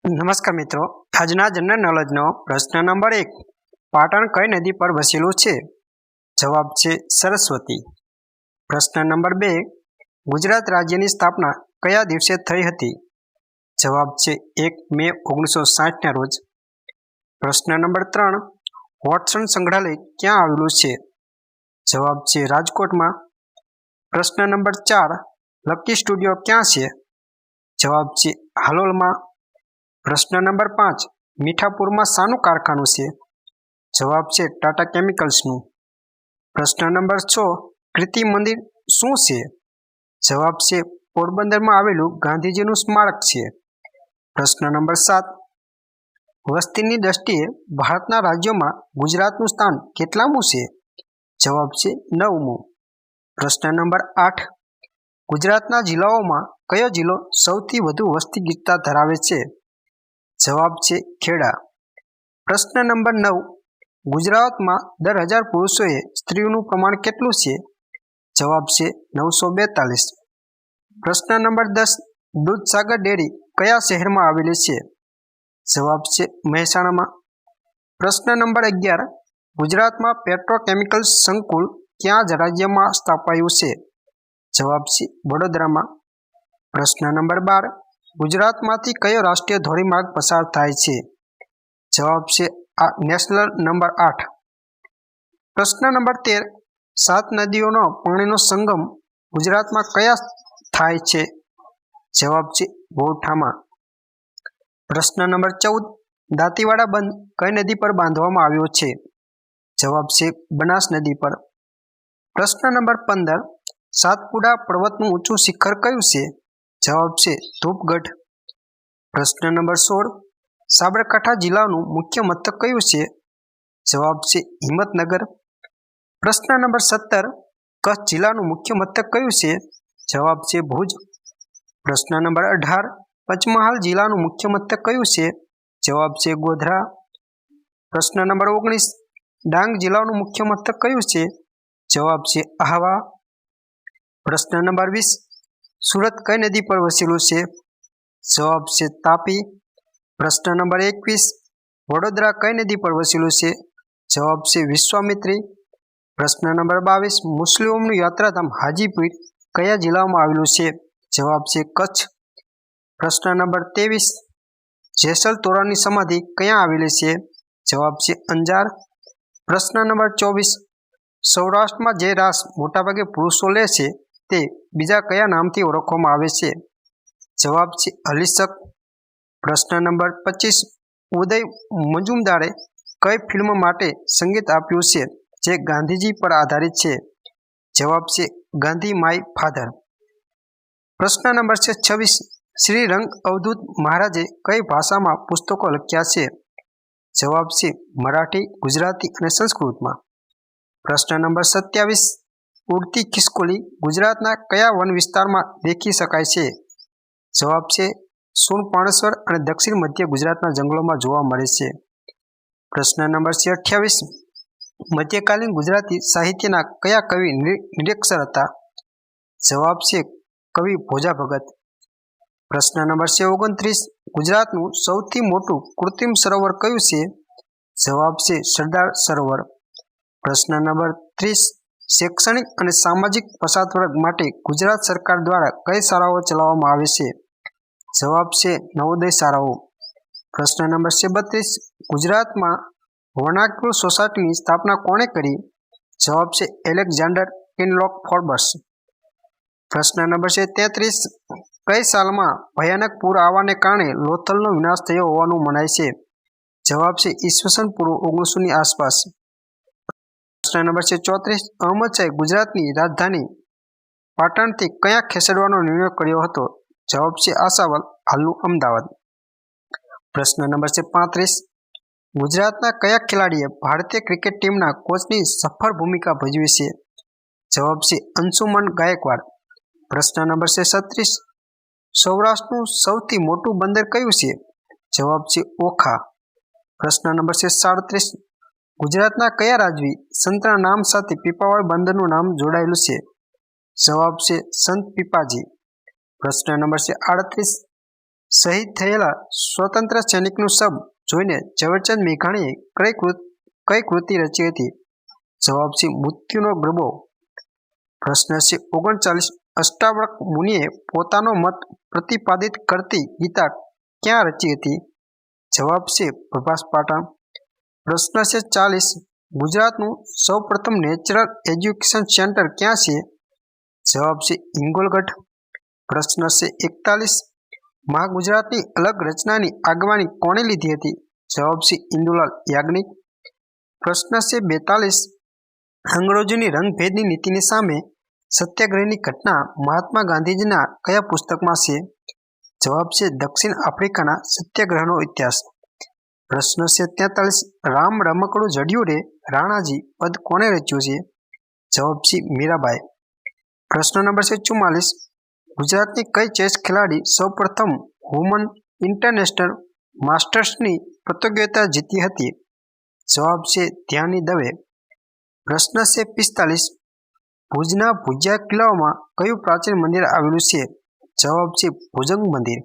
નમસ્કાર મિત્રો, આજના જનરલ નોલેજનો પ્રશ્ન નંબર 1. પાટણ કઈ નદી પર વસેલું છે? જવાબ છે સરસ્વતી. પ્રશ્ન નંબર 2. ગુજરાત રાજ્યની સ્થાપના કયા દિવસે થઈ હતી? જવાબ છે 1 મે 1960ના રોજ. પ્રશ્ન નંબર 3. વોટસન સંગ્રહાલય ક્યાં આવેલું છે? જવાબ છે રાજકોટમાં. પ્રશ્ન નંબર 4. લકી સ્ટુડિયો ક્યાં છે? જવાબ છે હાલોલમાં. પ્રશ્ન નંબર 5. મીઠાપુરમાં શાનું કારખાનું છે? જવાબ છે ટાટા કેમિકલ્સનું. પ્રશ્ન નંબર 6. કીર્તિ મંદિર શું છે? જવાબ છે પોરબંદરમાં આવેલું ગાંધીજીનું સ્મારક છે. પ્રશ્ન નંબર 7. વસ્તીની દ્રષ્ટિએ ભારતના રાજ્યોમાં ગુજરાતનું સ્થાન કેટલામું છે? જવાબ છે 9મું. પ્રશ્ન નંબર 8. ગુજરાતના જિલ્લાઓમાં કયો જિલ્લો સૌથી વધુ વસ્તી ગીચતા ધરાવે છે? જવાબ છે ખેડા. પ્રશ્ન નંબર 9. ગુજરાતમાં દર 1000 પુરુષોએ સ્ત્રીઓનું પ્રમાણ કેટલું છે? જવાબ છે 942. પ્રશ્ન નંબર 10. દૂધસાગર ડેરી કયા શહેરમાં આવેલી છે? જવાબ છે મહેસાણામાં. પ્રશ્ન નંબર 11. ગુજરાતમાં પેટ્રોકેમિકલ્સ સંકુલ કયા રાજ્યમાં સ્થાપાયું છે? જવાબ છે વડોદરામાં. પ્રશ્ન નંબર 12. ગુજરાતમાંથી કયો રાષ્ટ્રીય ધોરીમાર્ગ પસાર થાય છે? જવાબ છે નેશનલ નંબર 8. પ્રશ્ન નંબર 13. 7 નદીઓનો પાણીનો સંગમ ગુજરાતમાં કયા થાય છે? જવાબ છે ગોરઠામાં. પ્રશ્ન નંબર 14. દાંતીવાડા બંધ કઈ નદી પર બાંધવામાં આવ્યો છે? જવાબ છે બનાસ નદી પર. પ્રશ્ન નંબર 15. સાતપુડા પર્વતનું ઊંચું શિખર કયું છે? જવાબ છે ધૂપગઢ. પ્રશ્ન નંબર 16. સાબરકાંઠા જિલ્લાનું મુખ્ય મથક કયું છે? જવાબ છે હિંમતનગર. પ્રશ્ન નંબર 17. કચ્છ જિલ્લાનું મુખ્ય મથક કયું છે? જવાબ છે ભુજ. પ્રશ્ન નંબર 18. પંચમહાલ જિલ્લાનું મુખ્ય મથક કયું છે? જવાબ છે ગોધરા. પ્રશ્ન નંબર 19. ડાંગ જિલ્લાનું મુખ્ય મથક કયું છે? જવાબ છે આહવા. પ્રશ્ન નંબર 20. સુરત કઈ નદી પર વસેલું છે? જવાબ છે તાપી. પ્રશ્ન નંબર 21. વડોદરા કઈ નદી પર વસેલું છે? જવાબ છે વિશ્વામિત્રી. પ્રશ્ન નંબર 22. મુસ્લિમોનું યાત્રાધામ હાજીપીર કયા જિલ્લામાં આવેલું છે? જવાબ છે કચ્છ. પ્રશ્ન નંબર 23. જેસલ તોરણની સમાધિ ક્યાં આવેલી છે? જવાબ છે અંજાર. પ્રશ્ન નંબર 24. સૌરાષ્ટ્રમાં જે રાસ મોટાભાગે પુરુષો લે છે તે બીજા કયા નામથી ઓળખવામાં આવે છે? જવાબ છે હલીસક. પ્રશ્ન નંબર 25. ઉદય મજુમદારે કઈ ફિલ્મ માટે સંગીત આપ્યું છે જે ગાંધીજી પર આધારિત છે? જવાબ છે ગાંધી માય ફાધર. પ્રશ્ન નંબર 26. શ્રી રંગ અવધૂત મહારાજે કઈ ભાષામાં પુસ્તકો લખ્યા છે? જવાબ છે મરાઠી, ગુજરાતી અને સંસ્કૃતમાં. પ્રશ્ન નંબર 27. ઉડતી ખિસકોલી ગુજરાતના કયા વન વિસ્તારમાં દેખી શકાય છે? જવાબ છે સુણપાણેશ્વર અને દક્ષિણ મધ્ય ગુજરાતના જંગલોમાં જોવા મળે છે. પ્રશ્ન નંબર 28. મધ્યકાલીન ગુજરાતી સાહિત્યના કયા કવિ નિરક્ષર હતા? જવાબ છે કવિ ભોજા ભગત. પ્રશ્ન નંબર 29. ગુજરાતનું સૌથી મોટું કૃત્રિમ સરોવર કયું છે? જવાબ છે સરદાર સરોવર. પ્રશ્ન નંબર 30. શૈક્ષણિક અને સામાજિક પછાત વર્ગ માટે ગુજરાત સરકાર દ્વારા કઈ શાળાઓ ચલાવવામાં આવે છે? જવાબ છે નવોદય શાળાઓ. પ્રશ્ન નંબર 32. ગુજરાતમાં વર્નાક્યુલર સોસાયટીની સ્થાપના કોણે કરી? જવાબ છે એલેક્ઝાન્ડર કિનલોક ફોર્બ્સ. પ્રશ્ન નંબર 33. કઈ સાલમાં ભયાનક પૂર આવવાને કારણે લોથલનો વિનાશ થયો હોવાનું મનાય છે? જવાબ છે ઈસવીસન પૂર્વ 1900ની આસપાસ. પ્રશ્ન નંબર 34. અહમદ શાહે ગુજરાતની રાજધાની પાટણથી ક્યાં ખસેડવાનો નિર્ણય કર્યો હતો? જવાબ છે આશાવલ, હાલનું અમદાવાદ. પ્રશ્ન નંબર 35. ગુજરાતના કયા ખેલાડીએ ભારતીય ક્રિકેટ ટીમના કોચની સફળ ભૂમિકા ભજવી છે? જવાબ છે અંશુમન ગાયકવાડ. પ્રશ્ન નંબર 36. સૌરાષ્ટ્રનું સૌથી મોટું બંદર કયું છે? જવાબ છે ઓખા. પ્રશ્ન નંબર 37. ગુજરાતના કયા રાજવી સંતના નામ સાથે પીપાવાવ બંદરનું નામ જોડાયેલું છે? જવાબ છે સંત પીપાજી. પ્રશ્ન નંબર 38. શહીદ થયેલા સ્વતંત્ર સૈનિકનું શબ જોઈને ઝવેરચંદ મેઘાણીએ કઈ કૃતિ રચી હતી? જવાબ છે મૃત્યુનો ગરબો. પ્રશ્ન છે 39. અષ્ટાવક્ર મુનિએ પોતાનો મત પ્રતિપાદિત કરતી ગીતા ક્યાં રચી હતી? જવાબ છે પ્રભાસ પાટણ. પ્રશ્ન છે 40. ગુજરાતનું સૌપ્રથમ નેચરલ એજ્યુકેશન સેન્ટર ક્યાં છે? જવાબ છે ઇંગોલગઢ. પ્રશ્ન છે 41. મહાગુજરાતની અલગ રચનાની આગેવાની કોણે લીધી હતી? જવાબ છે ઇન્દુલાલ યાજ્ઞિક. પ્રશ્ન છે 42. અંગ્રેજોની રંગભેદની નીતિની સામે સત્યાગ્રહની ઘટના મહાત્મા ગાંધીજીના કયા પુસ્તકમાં છે? જવાબ છે દક્ષિણ આફ્રિકાના સત્યાગ્રહનો ઇતિહાસ. પ્રશ્ન છે 43. રામ રમકડું જડ્યું રે રાણાજી પદ કોણે રચ્યું છે? જવાબ છે મીરાબાઈ. પ્રશ્ન નંબર છે 44. ગુજરાતની કઈ ચેસ ખેલાડી સૌપ્રથમ વુમન ઇન્ટરનેશનલ માસ્ટર્સની પ્રતિયોગિતા જીતી હતી? જવાબ છે ધ્યાની દવે. પ્રશ્ન છે 45. ભુજના ભુજિયા કિલ્લાઓમાં કયું પ્રાચીન મંદિર આવેલું છે? જવાબ છે ભુજંગ મંદિર.